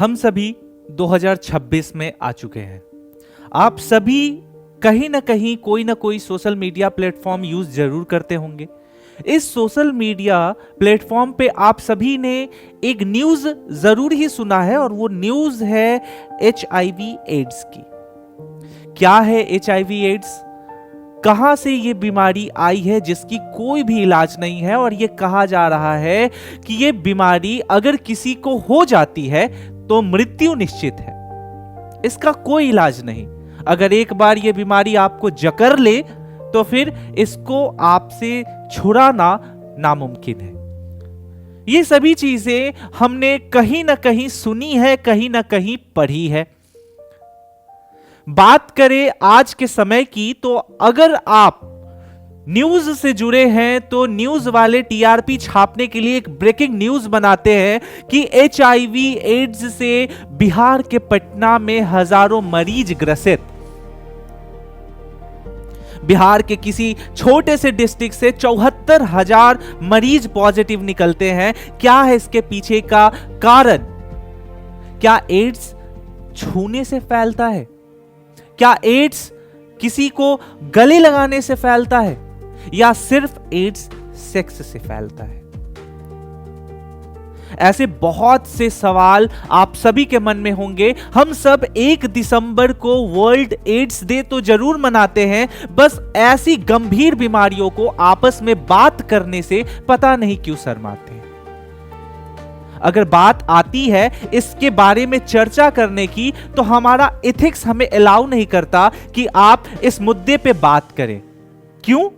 हम सभी 2026 में आ चुके हैं। आप सभी कहीं ना कहीं कोई ना कोई सोशल मीडिया प्लेटफॉर्म यूज जरूर करते होंगे। इस सोशल मीडिया प्लेटफॉर्म पे आप सभी ने एक न्यूज जरूर ही सुना है और वो न्यूज है HIV एड्स की। क्या है HIV एड्स? कहां से ये बीमारी आई है जिसकी कोई भी इलाज नहीं है और ये कहा जा रहा है कि ये बीमारी अगर किसी को हो जाती है तो मृत्यु निश्चित है, इसका कोई इलाज नहीं। अगर एक बार ये बीमारी आपको जकड़ ले तो फिर इसको आपसे छुड़ाना नामुमकिन है। ये सभी चीजें हमने कहीं ना कहीं सुनी है, कहीं ना कहीं पढ़ी है। बात करें आज के समय की तो अगर आप न्यूज से जुड़े हैं तो न्यूज वाले टीआरपी छापने के लिए एक ब्रेकिंग न्यूज बनाते हैं कि HIV एड्स से बिहार के पटना में हजारों मरीज ग्रसित। बिहार के किसी छोटे से डिस्ट्रिक्ट से 74,000 मरीज पॉजिटिव निकलते हैं। क्या है इसके पीछे का कारण? क्या एड्स छूने से फैलता है? क्या एड्स किसी को गले लगाने से फैलता है या सिर्फ एड्स सेक्स से फैलता है? ऐसे बहुत से सवाल आप सभी के मन में होंगे। हम सब 1 दिसंबर को वर्ल्ड एड्स डे तो जरूर मनाते हैं, बस ऐसी गंभीर बीमारियों को आपस में बात करने से पता नहीं क्यों शर्माते हैं। अगर बात आती है इसके बारे में चर्चा करने की तो हमारा एथिक्स हमें अलाउ नहीं करता कि आप इस मुद्दे पे बात करें। क्यों?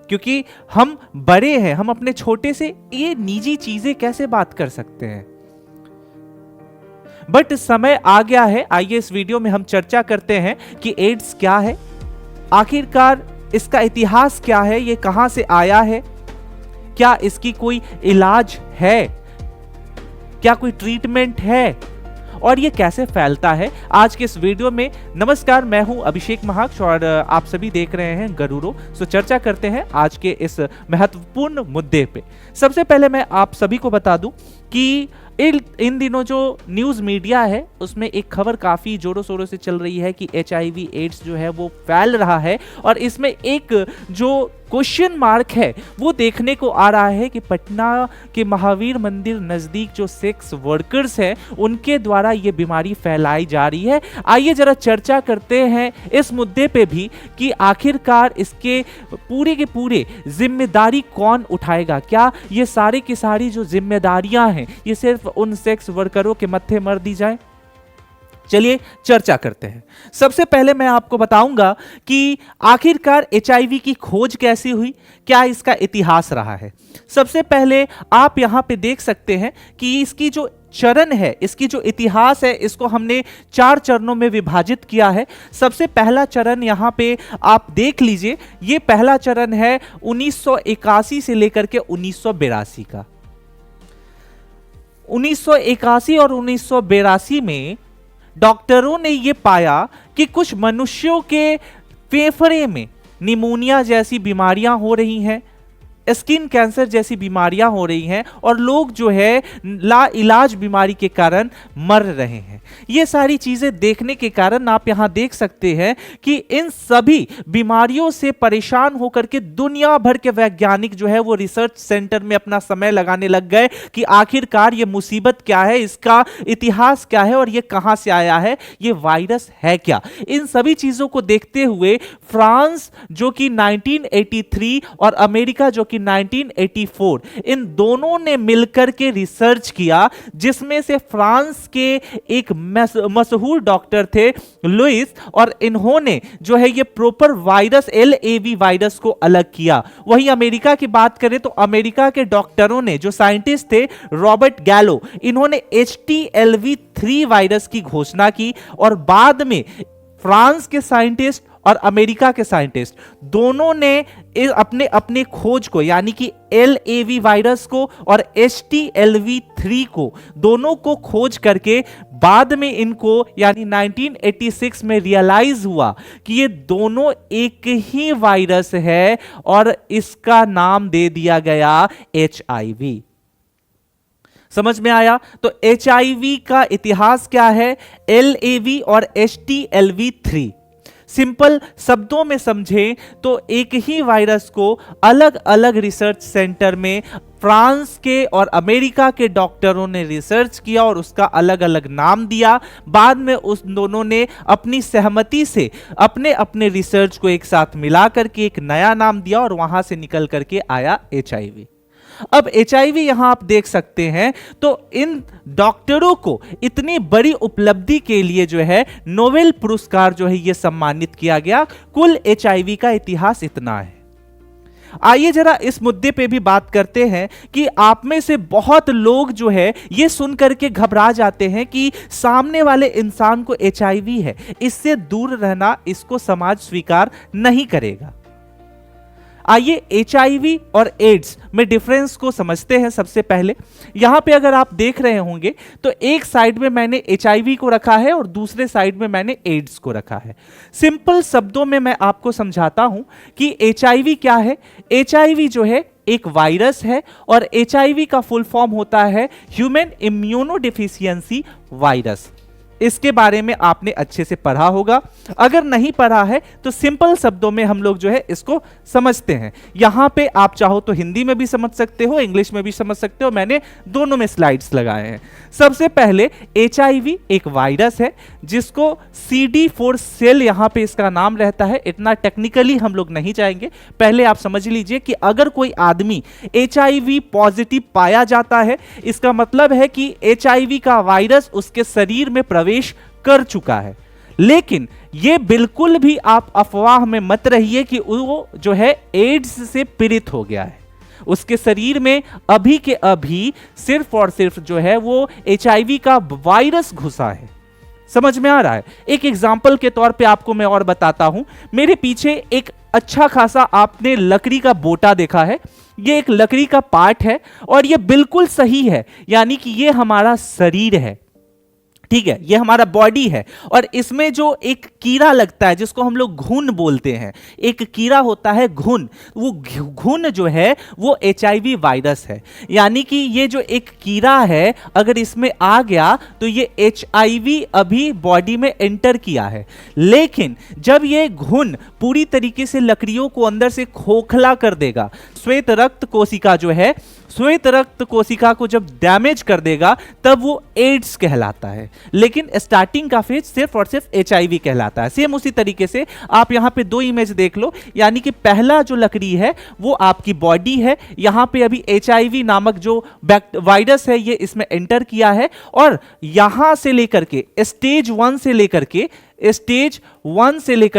क्योंकि हम बड़े हैं, हम अपने छोटे से ये निजी चीजें कैसे बात कर सकते हैं। बट समय आ गया है, आइए इस वीडियो में हम चर्चा करते हैं कि एड्स क्या है, आखिरकार इसका इतिहास क्या है, ये कहां से आया है, क्या इसकी कोई इलाज है, क्या कोई ट्रीटमेंट है और ये कैसे फैलता है। आज के इस वीडियो में नमस्कार, मैं हूं अभिषेक महाक्ष और आप सभी देख रहे हैं गरुरो। सो चर्चा करते हैं आज के इस महत्वपूर्ण मुद्दे पे। सबसे पहले मैं आप सभी को बता दूं कि इन दिनों जो न्यूज मीडिया है उसमें एक खबर काफी जोरों शोरों से चल रही है कि HIV एड्स जो है वो फैल रहा है और इसमें एक जो क्वेश्चन मार्क है वो देखने को आ रहा है कि पटना के महावीर मंदिर नजदीक जो सेक्स वर्कर्स हैं उनके द्वारा ये बीमारी फैलाई जा रही है। आइए जरा चर्चा करते हैं इस मुद्दे पे भी कि आखिरकार इसके पूरे के पूरे जिम्मेदारी कौन उठाएगा। क्या ये सारी की सारी जो जिम्मेदारियां हैं ये सिर्फ उन सेक्स वर्करों के मत्थे मर दी जाए? चलिए चर्चा करते हैं। सबसे पहले मैं आपको बताऊंगा कि आखिरकार HIV की खोज कैसी हुई, क्या इसका इतिहास रहा है। सबसे पहले आप यहां पे देख सकते हैं कि इसकी जो चरण है, इसकी जो इतिहास है, इसको हमने 4 चरणों में विभाजित किया है। सबसे पहला चरण यहां पे आप देख लीजिए, ये पहला चरण है 1981 से लेकर के 1982 का। 1981 और 1982 में डॉक्टरों ने यह पाया कि कुछ मनुष्यों के फेफड़े में निमोनिया जैसी बीमारियां हो रही हैं, स्किन कैंसर जैसी बीमारियां हो रही हैं और लोग जो है ला इलाज बीमारी के कारण मर रहे हैं। ये सारी चीजें देखने के कारण आप यहां देख सकते हैं कि इन सभी बीमारियों से परेशान होकर के दुनिया भर के वैज्ञानिक जो है वो रिसर्च सेंटर में अपना समय लगाने लग गए कि आखिरकार ये मुसीबत क्या है, इसका इतिहास क्या है और ये कहां से आया है, ये वायरस है क्या। इन सभी चीजों को देखते हुए फ्रांस जो कि 1983 और अमेरिका जो कि 1984, इन दोनों ने मिलकर के रिसर्च किया, जिसमें से फ्रांस के एक मशहूर डॉक्टर थे लुइस, और इन्होंने जो है ये प्रॉपर वायरस LAV वायरस को अलग किया। वहीं अमेरिका की बात करें तो अमेरिका के डॉक्टरों ने, जो साइंटिस्ट थे रॉबर्ट गैलो, इन्होंने HTLV3 वायरस की घोषणा की और बाद में फ्रांस के साइंटिस्ट और अमेरिका के साइंटिस्ट दोनों ने अपने अपने खोज को, यानी कि LAV वायरस को और HTLV3 को, दोनों को खोज करके बाद में इनको यानी 1986 में रियलाइज हुआ कि ये दोनों एक ही वायरस है और इसका नाम दे दिया गया HIV। समझ में आया? तो HIV का इतिहास क्या है? LAV और HTLV-3। सिंपल शब्दों में समझें तो एक ही वायरस को अलग अलग रिसर्च सेंटर में फ्रांस के और अमेरिका के डॉक्टरों ने रिसर्च किया और उसका अलग अलग नाम दिया। बाद में उस दोनों ने अपनी सहमति से अपने अपने रिसर्च को एक साथ मिला करके एक नया नाम दिया और वहां से निकल करके आया HIV। अब HIV यहां आप देख सकते हैं, तो इन डॉक्टरों को इतनी बड़ी उपलब्धि के लिए जो है नोबेल पुरस्कार जो है ये सम्मानित किया गया। कुल HIV का इतिहास इतना है। आइए जरा इस मुद्दे पे भी बात करते हैं कि आप में से बहुत लोग जो है ये सुन करके घबरा जाते हैं कि सामने वाले इंसान को HIV है, इससे दूर रहना, इसको समाज स्वीकार नहीं करेगा। आइए HIV और एड्स में डिफरेंस को समझते हैं। सबसे पहले यहां पे अगर आप देख रहे होंगे तो एक साइड में मैंने HIV को रखा है और दूसरे साइड में मैंने एड्स को रखा है। सिंपल शब्दों में मैं आपको समझाता हूं कि HIV क्या है। HIV जो है एक वायरस है और HIV का फुल फॉर्म होता है ह्यूमन इम्यूनोडेफिशिएंसी वायरस। इसके बारे में आपने अच्छे से पढ़ा होगा। अगर नहीं पढ़ा है तो सिंपल शब्दों में हम लोग जो है इसको समझते हैं। यहां पे आप चाहो तो हिंदी में भी समझ सकते हो, इंग्लिश में भी समझ सकते हो, मैंने दोनों में स्लाइड्स लगाए हैं। सबसे पहले HIV एक वायरस है जिसको CD4 सेल यहां पे इसका नाम रहता है। इतना टेक्निकली हम लोग नहीं जाएंगे, पहले आप समझ लीजिए कि अगर कोई आदमी HIV पॉजिटिव पाया जाता है, इसका मतलब है कि HIV का वायरस उसके शरीर में प्रवेश कर चुका है। लेकिन यह बिल्कुल भी आप अफवाह में मत रहिए कि वो जो है एड्स से पीड़ित हो गया है। उसके शरीर में अभी के अभी सिर्फ और सिर्फ जो है वो HIV का वायरस घुसा है। समझ में आ रहा है? एक एग्जाम्पल के तौर पे आपको मैं और बताता हूं। मेरे पीछे एक अच्छा खासा आपने लकड़ी का बोटा देखा है। ये एक लकड़ी का पार्ट है और ये बिल्कुल सही है, यानी कि ये हमारा शरीर है, ठीक है, ये हमारा बॉडी है। और इसमें जो एक कीड़ा लगता है जिसको हम लोग घुन बोलते हैं, एक कीड़ा होता है घुन, वो घुन जो है वो HIV वायरस है। यानी कि ये जो एक कीड़ा है अगर इसमें आ गया तो ये HIV अभी बॉडी में एंटर किया है। लेकिन जब ये घुन पूरी तरीके से लकड़ियों को अंदर से खोखला कर देगा, श्वेत रक्त कोशिका जो है, श्वेत रक्त कोशिका को जब डैमेज कर देगा तब वो एड्स कहलाता है। लेकिन स्टार्टिंग का फेज सिर्फ और सिर्फ HIV कहलाता है। सेम उसी तरीके से आप यहां पे दो इमेज देख लो, यानी कि पहला जो लकड़ी है वो आपकी बॉडी है। यहां पे अभी HIV नामक जो वायरस है ये इसमें एंटर किया है और यहां से लेकर के स्टेज 1 से लेकर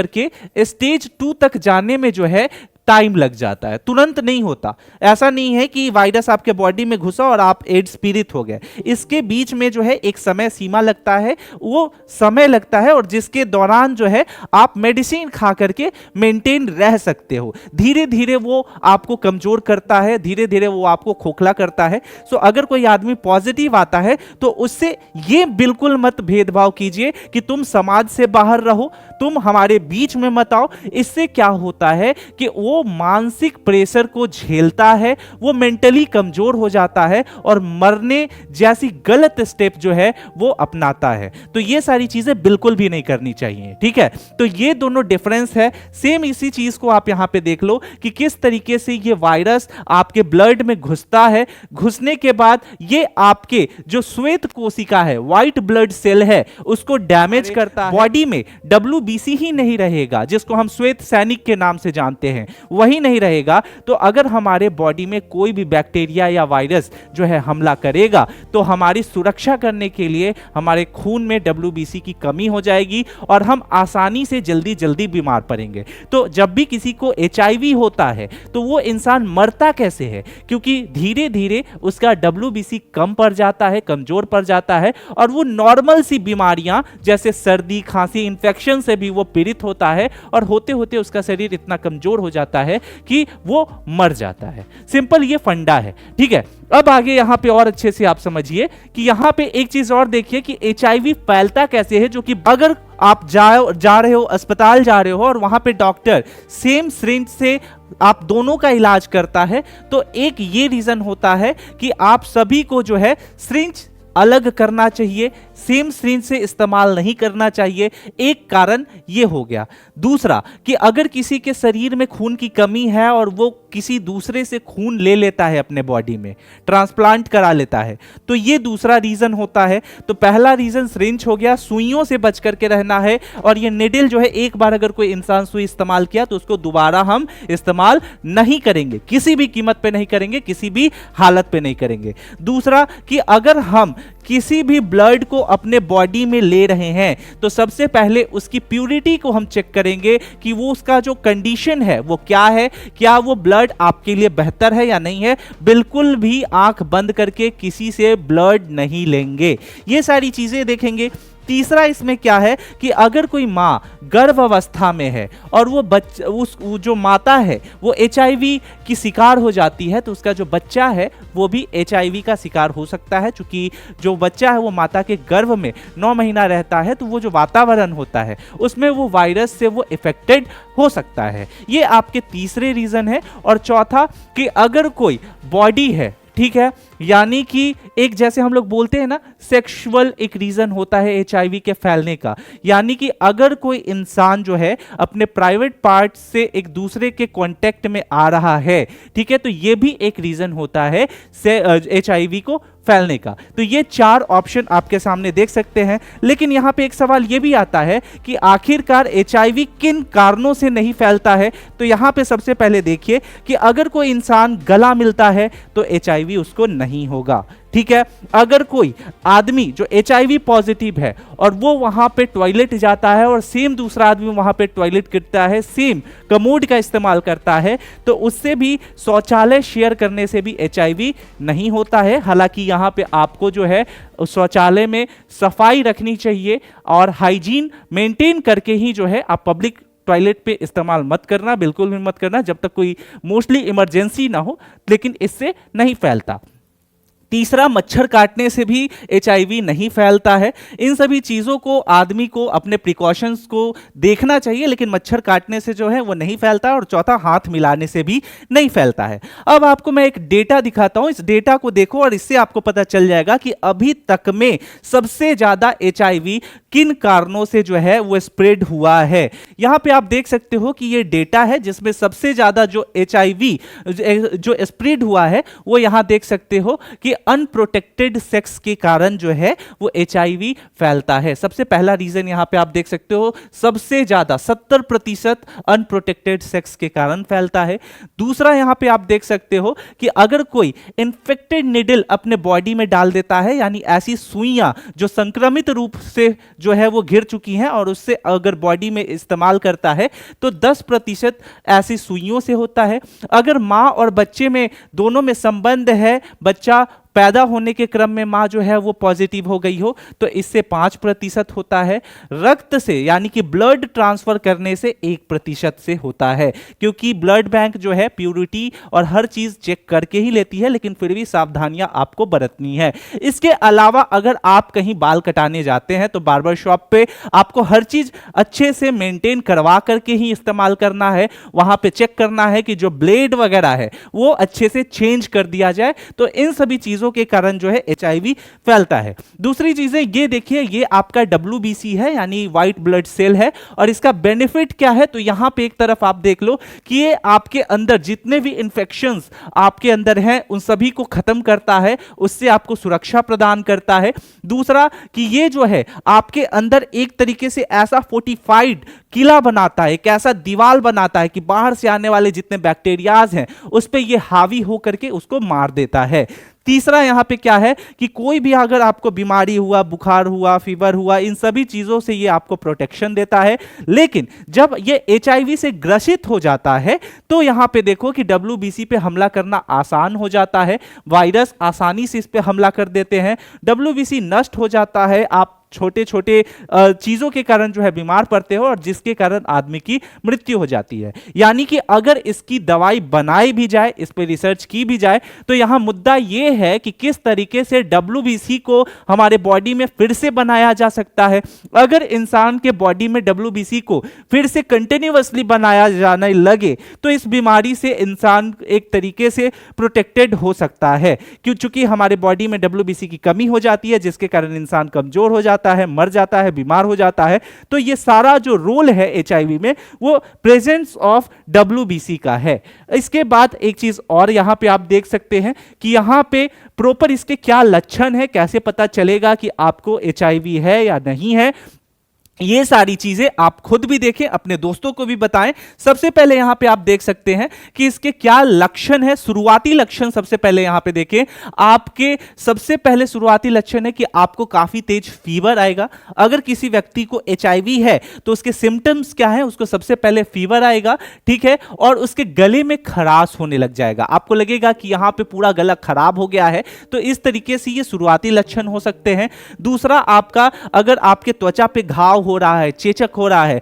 के स्टेज 2 तक जाने में जो है टाइम लग जाता है, तुरंत नहीं होता। ऐसा नहीं है कि वायरस आपके बॉडी में घुसा और आप एड्स पीड़ित हो गए। इसके बीच में जो है एक समय सीमा लगता है, वो समय लगता है और जिसके दौरान जो है आप मेडिसिन खा करके मेंटेन रह सकते हो। धीरे धीरे वो आपको कमजोर करता है, धीरे धीरे वो आपको खोखला करता है। सो अगर कोई आदमी पॉजिटिव आता है तो उससे ये बिल्कुल मत भेदभाव कीजिए कि तुम समाज से बाहर रहो, तुम हमारे बीच में मत आओ। इससे क्या होता है कि वो मानसिक प्रेशर को झेलता है, वो मेंटली कमजोर हो जाता है और मरने जैसी गलत स्टेप जो है वो अपनाता है। तो ये सारी चीजें बिल्कुल भी नहीं करनी चाहिए, ठीक है। तो ये दोनों डिफरेंस है। सेम इसी चीज को आप यहां पे देख लो कि किस तरीके से ये वायरस आपके ब्लड में घुसता है। घुसने के बाद ये आपके जो श्वेत कोशिका है, व्हाइट ब्लड सेल है, उसको डैमेज करता है। बॉडी में WBC ही नहीं रहेगा, जिसको हम श्वेत सैनिक के नाम से जानते हैं, वही नहीं रहेगा। तो अगर हमारे बॉडी में कोई भी बैक्टीरिया या वायरस जो है हमला करेगा तो हमारी सुरक्षा करने के लिए हमारे खून में WBC की कमी हो जाएगी और हम आसानी से जल्दी जल्दी बीमार पड़ेंगे। तो जब भी किसी को HIV होता है तो वो इंसान मरता कैसे है? क्योंकि धीरे धीरे उसका WBC कम पड़ जाता है, कमजोर पड़ जाता है और वो नॉर्मल सी बीमारियां जैसे सर्दी, खांसी, इंफेक्शन से भी वो पीड़ित होता है और होते होते उसका शरीर इतना कमजोर हो जाता है कि वो मर जाता है। सिंपल ये फंडा है, ठीक है। अब आगे यहां पे और अच्छे से आप समझिए कि यहां पे एक चीज और देखिए कि HIV फैलता कैसे है, जो कि अगर आप जा रहे हो, अस्पताल जा रहे हो और वहां पे डॉक्टर सेम सिरिंज से आप दोनों का इलाज करता है, तो एक ये रीजन होता है कि आप सभी को जो है सिरिंज अलग करना चाहिए, सेम सिरिंज से इस्तेमाल नहीं करना चाहिए। एक कारण ये हो गया। दूसरा कि अगर किसी के शरीर में खून की कमी है और वो किसी दूसरे से खून ले लेता है, अपने बॉडी में ट्रांसप्लांट करा लेता है, तो ये दूसरा रीजन होता है। तो पहला रीजन सिरिंज हो गया, सुइयों से बच करके रहना है। और ये निडल जो है, एक बार अगर कोई इंसान सुई इस्तेमाल किया तो उसको दोबारा हम इस्तेमाल नहीं करेंगे, किसी भी कीमत पे नहीं करेंगे, किसी भी हालत पे नहीं करेंगे। दूसरा कि अगर हम किसी भी ब्लड को अपने बॉडी में ले रहे हैं तो सबसे पहले उसकी प्यूरिटी को हम चेक करेंगे कि वो उसका जो कंडीशन है वो क्या है, क्या वो ब्लड आपके लिए बेहतर है या नहीं है। बिल्कुल भी आंख बंद करके किसी से ब्लड नहीं लेंगे, ये सारी चीजें देखेंगे। तीसरा इसमें क्या है कि अगर कोई माँ गर्भ अवस्था में है और वो जो माता है वो HIV की शिकार हो जाती है, तो उसका जो बच्चा है वो भी HIV का शिकार हो सकता है। चूंकि जो बच्चा है वो माता के गर्भ में 9 महीना रहता है, तो वो जो वातावरण होता है उसमें वो वायरस से वो इफेक्टेड हो सकता है। ये आपके तीसरे रीजन है। और चौथा कि अगर कोई बॉडी है, ठीक है, यानी कि एक जैसे हम लोग बोलते हैं ना, सेक्सुअल एक रीजन होता है HIV के फैलने का, यानी कि अगर कोई इंसान जो है अपने प्राइवेट पार्ट से एक दूसरे के कांटेक्ट में आ रहा है, ठीक है, तो ये भी एक रीजन होता है HIV को फैलने का। तो ये 4 ऑप्शन आपके सामने देख सकते हैं। लेकिन यहां पे एक सवाल ये भी आता है कि आखिरकार HIV किन कारणों से नहीं फैलता है। तो यहां पे सबसे पहले देखिए कि अगर कोई इंसान गला मिलता है तो HIV उसको नहीं होगा, ठीक है। अगर कोई आदमी जो HIV पॉजिटिव है और वो वहां पे टॉयलेट जाता है और सेम दूसरा आदमी वहां पे टॉयलेट करता है, सेम कमोड का इस्तेमाल करता है, तो उससे भी शौचालय शेयर करने से भी HIV नहीं होता है। हालांकि यहां पे आपको जो है शौचालय में सफाई रखनी चाहिए और हाइजीन मेंटेन करके ही जो है आप पब्लिक टॉयलेट पे इस्तेमाल मत करना, बिल्कुल भी मत करना जब तक कोई मोस्टली इमरजेंसी ना हो, लेकिन इससे नहीं फैलता। तीसरा, मच्छर काटने से भी HIV नहीं फैलता है। इन सभी चीज़ों को आदमी को अपने प्रिकॉशंस को देखना चाहिए, लेकिन मच्छर काटने से जो है वो नहीं फैलता। और चौथा, हाथ मिलाने से भी नहीं फैलता है। अब आपको मैं एक डेटा दिखाता हूं, इस डेटा को देखो और इससे आपको पता चल जाएगा कि अभी तक में सबसे ज़्यादा HIV किन कारणों से जो है वो स्प्रेड हुआ है। यहां पे आप देख सकते हो कि ये डेटा है जिसमें सबसे ज़्यादा जो HIV जो स्प्रेड हुआ है वो यहां देख सकते हो कि अनप्रोटेक्टेड सेक्स के कारण जो है वो HIV फैलता है। सबसे पहला रीजन यहां पे आप देख सकते हो, सबसे ज्यादा 70% अनप्रोटेक्टेड सेक्स के कारण फैलता है। दूसरा यहां पे आप देख सकते हो कि अगर कोई इन्फेक्टेड निडल अपने बॉडी में डाल देता है, यानी ऐसी सुइयां जो संक्रमित रूप से जो है वो घिर चुकी हैं और उससे अगर बॉडी में इस्तेमाल करता है, तो 10% ऐसी सुइयों से होता है। अगर मां और बच्चे में दोनों में संबंध है, बच्चा पैदा होने के क्रम में मां जो है वो पॉजिटिव हो गई हो, तो इससे 5% होता है। रक्त से यानी कि ब्लड ट्रांसफर करने से 1% से होता है, क्योंकि ब्लड बैंक जो है प्यूरिटी और हर चीज चेक करके ही लेती है, लेकिन फिर भी सावधानियां आपको बरतनी है। इसके अलावा अगर आप कहीं बाल कटाने जाते हैं तो बार्बर शॉप पे आपको हर चीज अच्छे से मेंटेन करवा करके ही इस्तेमाल करना है। वहां पे चेक करना है कि जो ब्लेड वगैरह है वो अच्छे से चेंज कर दिया जाए। तो इन सभी चीजों के कारण जो है HIV फैलता है। दूसरी चीजें ये देखिए, ये आपका WBC है यानी व्हाइट ब्लड सेल है, और इसका बेनिफिट क्या है, तो यहां पे एक तरफ आप देख लो कि ये आपके अंदर जितने भी इंफेक्शंस आपके अंदर हैं उन सभी को खत्म करता है, उससे आपको सुरक्षा प्रदान करता है। दूसरा कि ये जो है आपके अंदर एक तरीके से ऐसा फोर्टिफाइड किला बनाता है, एक ऐसा दीवार बनाता है कि बाहर से आने वाले जितने बैक्टीरियाज हैं उस पे ये हावी होकर के उसको मार देता है। तीसरा यहां पे क्या है कि कोई भी अगर आपको बीमारी हुआ, बुखार हुआ, फीवर हुआ, इन सभी चीजों से ये आपको प्रोटेक्शन देता है। लेकिन जब ये HIV से ग्रसित हो जाता है तो यहां पे देखो कि WBC पे हमला करना आसान हो जाता है, वायरस आसानी से इस पे हमला कर देते हैं, WBC नष्ट हो जाता है, आप छोटे छोटे चीजों के कारण जो है बीमार पड़ते हो और जिसके कारण आदमी की मृत्यु हो जाती है। यानी कि अगर इसकी दवाई बनाई भी जाए, इस पे रिसर्च की भी जाए, तो यहां मुद्दा यह है कि किस तरीके से WBC को हमारे बॉडी में फिर से बनाया जा सकता है। अगर इंसान के बॉडी में WBC को फिर से कंटिन्यूअसली बनाया जाने लगे तो इस बीमारी से इंसान एक तरीके से प्रोटेक्टेड हो सकता है, क्योंकि हमारे बॉडी में WBC की कमी हो जाती है जिसके कारण इंसान कमजोर हो जाता है, मर जाता है, बीमार हो जाता है। तो ये सारा जो रोल है HIV में वो प्रेजेंस ऑफ WBC का है। इसके बाद एक चीज और यहां पे आप देख सकते हैं कि यहां पे प्रॉपर इसके क्या लक्षण है, कैसे पता चलेगा कि आपको HIV है या नहीं है। ये सारी चीजें आप खुद भी देखें, अपने दोस्तों को भी बताएं। सबसे पहले यहां पे आप देख सकते हैं कि इसके क्या लक्षण है। शुरुआती लक्षण सबसे पहले यहां पे देखें। आपके सबसे पहले शुरुआती लक्षण है कि आपको काफी तेज फीवर आएगा। अगर किसी व्यक्ति को HIV है तो उसके सिम्टम्स क्या है, उसको सबसे पहले फीवर आएगा, ठीक है, और उसके गले में खराश होने लग जाएगा। आपको लगेगा कि यहां पे पूरा गला खराब हो गया है। तो इस तरीके से ये शुरुआती लक्षण हो सकते हैं। दूसरा, आपका अगर आपके त्वचा पे घाव हो रहा है, चेचक हो रहा है,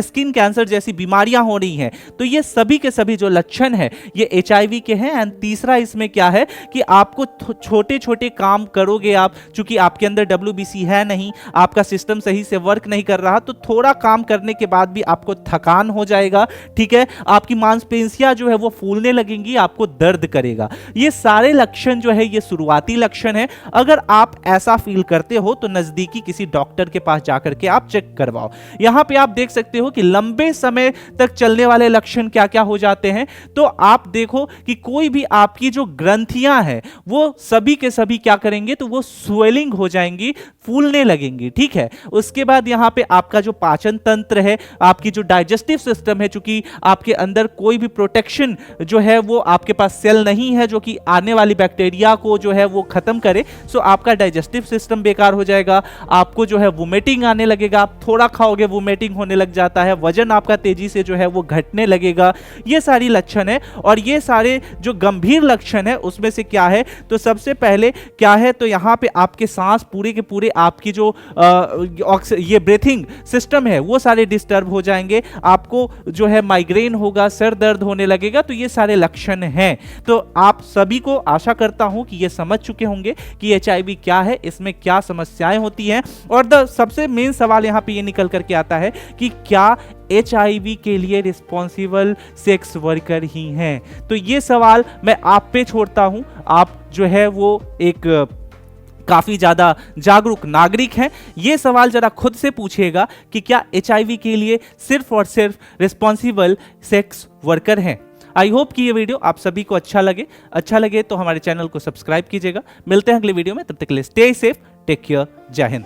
स्किन कैंसर जैसी बीमारियां हो रही हैं, तो ये सभी के सभी जो लक्षण हैं ये HIV के हैं। एंड तीसरा इसमें क्या है कि आपको छोटे छोटे काम करोगे आप, चूंकि आपके अंदर WBC है नहीं, आपका सिस्टम सही से वर्क नहीं कर रहा, तो थोड़ा काम करने के बाद भी आपको थकान हो जाएगा, ठीक है, आपकी मांसपेशियां जो है वो फूलने लगेंगी, आपको दर्द करेगा। ये सारे लक्षण जो है ये शुरुआती लक्षण है। अगर आप ऐसा फील करते हो तो नजदीकी किसी डॉक्टर के पास जाकर के आप चेक करवाओ। यहां पे आप देख सकते हो कि लंबे समय तक चलने वाले लक्षण क्या क्या हो जाते हैं। तो आप देखो कि कोई भी आपकी जो ग्रंथियां हैं वो सभी के सभी क्या करेंगे, तो वो स्वेलिंग हो जाएंगी, फूलने लगेंगी, ठीक है। उसके बाद यहां पे आपका जो पाचन तंत्र है, आपकी जो डाइजेस्टिव सिस्टम है, चूंकि आपके अंदर कोई भी प्रोटेक्शन जो है वो आपके पास सेल नहीं है जो कि आने वाली बैक्टीरिया को जो है वो खत्म करे, सो आपका डाइजेस्टिव सिस्टम बेकार हो जाएगा। आपको जो है वोमिटिंग आने लगेगा, आप थोड़ा खाओगे वोमिटिंग होने लग जाता है, वजन आपका तेजी से जो है वो घटने लगेगा। ये सारी लक्षण है। और ये सारे जो गंभीर लक्षण है उसमें से क्या है, तो सबसे पहले क्या है, तो यहां पे आपके सांस पूरे के पूरे, आपकी जो ये ब्रीथिंग सिस्टम है वो सारे डिस्टर्ब हो जाएंगे, आपको जो है माइग्रेन होगा, सर दर्द होने लगेगा। तो ये सारे लक्षण हैं। तो आप सभी को आशा करता हूं कि ये समझ चुके होंगे कि HIV क्या है, इसमें क्या समस्याएं होती हैं। और सबसे मेन सवाल यहां पे ये निकल करके आता है कि क्या HIV के लिए रिस्पॉन्सिबल सेक्स वर्कर ही हैं। तो ये सवाल मैं आप पे छोड़ता हूं। आप जो है वो एक काफी ज्यादा जागरूक नागरिक हैं, ये सवाल जरा खुद से पूछिएगा कि क्या HIV के लिए सिर्फ और सिर्फ रिस्पॉन्सिबल सेक्स वर्कर हैं। आई होप कि ये वीडियो आप सभी को अच्छा लगे तो हमारे चैनल को सब्सक्राइब कीजिएगा। मिलते हैं अगले वीडियो में, तब तक के लिए स्टे सेफ, टेक केयर, जय हिंद।